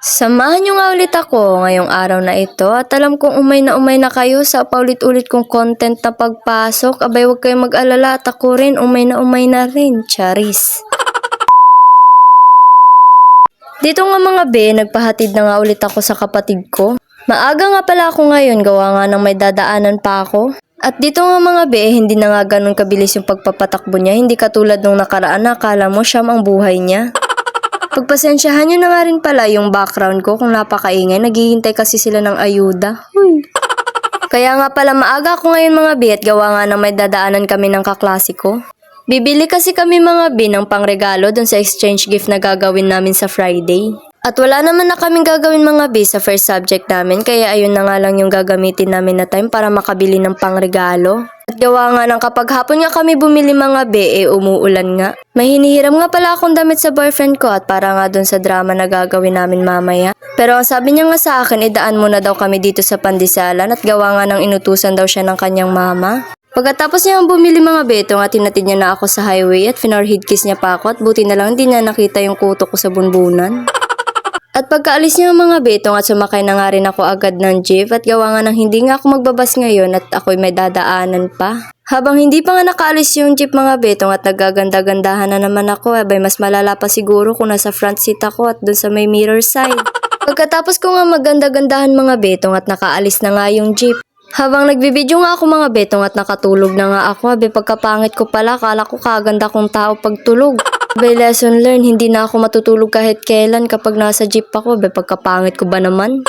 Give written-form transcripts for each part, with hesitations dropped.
Samahan niyo nga ulit ako ngayong araw na ito at alam kong umay na kayo sa paulit-ulit kong content na pagpasok. Abay, huwag kayong mag-alala at ako rin umay na rin. Charis. Dito nga mga be, nagpahatid na nga ulit ako sa kapatid ko. Maaga nga pala ako ngayon, gawa nga ng may dadaanan pa ako. At dito nga mga be, hindi na nga ganun kabilis yung pagpapatakbo niya. Hindi katulad nung nakaraan na akala mo siyam ang buhay niya. Pagpasensyahan nyo na nga rin pala yung background ko kung napakaingay. Naghihintay kasi sila ng ayuda. Kaya nga pala maaga ako ngayon mga be at gawa nga ng may dadaanan kami ng kaklase ko. Bibili kasi kami mga be ng pangregalo dun sa exchange gift na gagawin namin sa Friday. At wala naman na kaming gagawin mga be sa first subject namin, kaya ayun na nga lang yung gagamitin namin na time para makabili ng pangregalo. At gawa nga ng kapag hapon nga kami bumili mga be, umuulan nga. May hinihiram nga pala akong damit sa boyfriend ko at para nga dun sa drama na gagawin namin mamaya. Pero ang sabi niya nga sa akin, idaan muna daw kami dito sa Pandisalan at gawa nga ng inutusan daw siya ng kanyang mama. Pagkatapos niya ang bumili mga beto nga tinatid niya na ako sa highway at finorhead kiss niya pa ako at buti na lang hindi niya nakita yung kuto ko sa bunbunan. At pagkaalis niya mga betong at sumakay na nga rin ako agad ng jeep at gawa nga ng hindi nga ako magbabas ngayon at ako'y may dadaanan pa. Habang hindi pa nga nakaalis yung jeep mga betong at nagaganda-gandahan na naman ako, abay mas malala pa siguro kung nasa front seat ako at dun sa may mirror side. Pagkatapos ko nga maganda-gandahan mga betong at nakaalis na nga yung jeep. Habang nagbibideo nga ako mga betong at nakatulog na nga ako, abay pagkapangit ko pala, akala ko kaganda kong tao pagtulog. By lesson learned, hindi na ako matutulog kahit kailan kapag nasa jeep ako. By pagkapangit ko ba naman?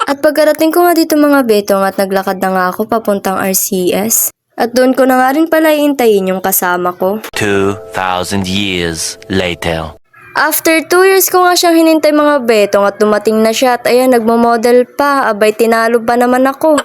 At pagkarating ko nga dito mga betong at naglakad na nga ako papuntang RCS. At doon ko na nga rin pala iintayin yung kasama ko. 2,000 years later. After 2 years ko nga siyang hinintay mga betong at dumating na siya at ayan nagmo-model pa. Abay tinalo pa naman ako.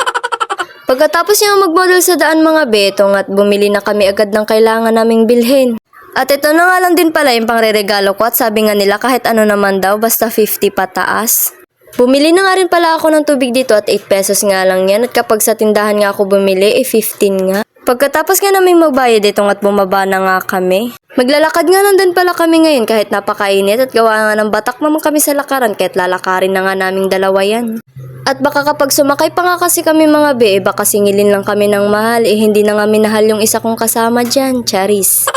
Pagkatapos niya mag-model sa daan mga betong at bumili na kami agad ng kailangan naming bilhin. At ito na nga lang din pala yung pangreregalo ko at sabi nga nila kahit ano naman daw basta 50 pataas. Bumili na nga rin pala ako ng tubig dito at 8 pesos nga lang yan at kapag sa tindahan nga ako bumili 15 nga. Pagkatapos nga namin magbayad dito at bumaba na nga kami. Maglalakad nga lang din pala kami ngayon kahit napakainit at gawa nga ng batak naman kami sa lakaran kahit lalakarin na nga naming dalawa yan. At baka kapag sumakay pa nga kasi kami mga be, baka singilin lang kami ng mahal hindi na nga minahal yung isa kong kasama dyan, Charis.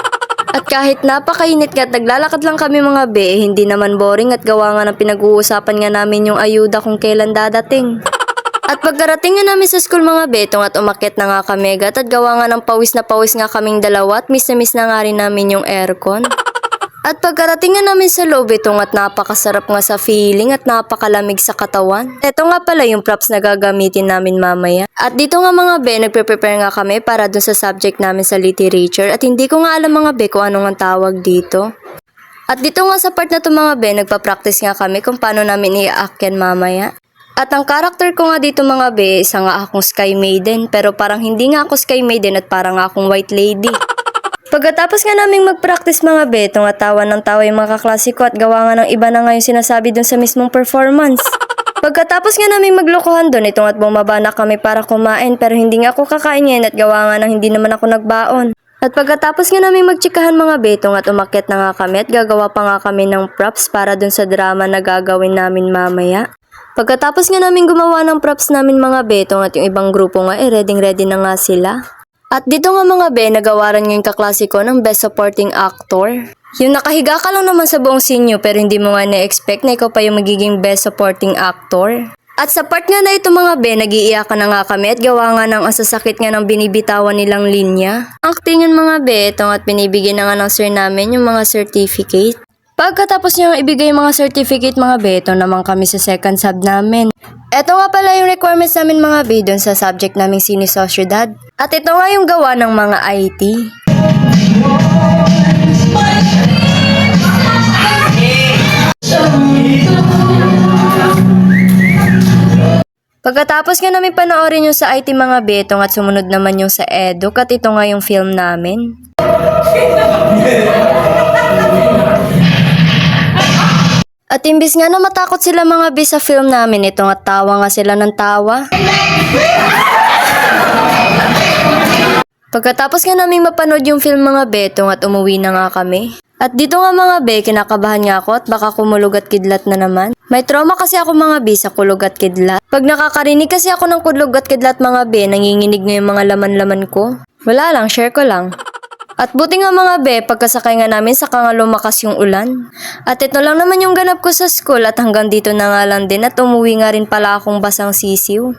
At kahit napakainit nga at naglalakad lang kami mga be, hindi naman boring at gawa nga ng pinag-uusapan nga namin yung ayuda kung kailan dadating. At pagkarating nga namin sa school mga betong at umakyat na nga kami agad at gawa nga ng pawis na pawis nga kaming dalawa at miss na miss na nga rin namin yung aircon. At pagkarating nga namin sa loob itong at napakasarap nga sa feeling at napakalamig sa katawan. Ito nga pala yung props na gagamitin namin mamaya. At dito nga mga be, nagpe-prepare nga kami para dun sa subject namin sa literature at hindi ko nga alam mga be kung anong ang tawag dito. At dito nga sa part na to mga be, nagpa-practice nga kami kung paano namin i-aakyan mamaya. At ang karakter ko nga dito mga be, isa nga akong Sky Maiden pero parang hindi nga ako Sky Maiden at parang akong White Lady. Pagkatapos nga naming mag-practice mga betong at tawa ng tawa yung mga kaklase ko at gawa nga ng iba na nga yung sinasabi dun sa mismong performance. Pagkatapos nga naming maglokohan dun itong at bumaba na kami para kumain pero hindi nga ako kakain ngayon at gawa nga ng hindi naman ako nagbaon. At pagkatapos nga naming magtsikahan mga betong at umakyat na nga kami at gagawa pa nga kami ng props para dun sa drama na gagawin namin mamaya. Pagkatapos nga naming gumawa ng props namin mga betong at yung ibang grupo nga ready na nga sila. At dito nga mga be, nagawaran nga yung kaklase ko ng Best Supporting Actor. Yung nakahiga ka lang naman sa buong sinyo pero hindi mo nga na-expect na ikaw pa yung magiging Best Supporting Actor. At sa part nga na ito mga be, nag-iiyakan na nga kami at gawa nga ng asasakit nga ng binibitawan nilang linya. Acting yun mga be, itong at binibigyan na nga ng sir namin yung mga certificate. Pagkatapos niyang ibigay yung mga certificate mga be, ito naman kami sa second sub namin. Ito nga pala yung requirements namin mga be dun sa subject naming Sinisociedad. At ito nga yung gawa ng mga IT. Pagkatapos nga namin panoorin yung sa IT mga betong at sumunod naman yung sa Eduk at ito nga yung film namin. At imbis nga na matakot sila mga be sa film namin, ito nga tawa nga sila ng tawa. Pagkatapos nga namin mapanood yung film mga betong at umuwi na nga kami. At dito nga mga be, kinakabahan nga ako at baka kumulog at kidlat na naman. May trauma kasi ako mga be sa kulog at kidlat. Pag nakakarinig kasi ako ng kulog at kidlat mga be, nanginginig nga yung mga laman-laman ko. Wala lang, share ko lang. At buti nga mga be, pagkasakay nga namin saka nga lumakas yung ulan. At ito lang naman yung ganap ko sa school at hanggang dito na nga lang din at umuwi nga rin pala akong basang sisiw.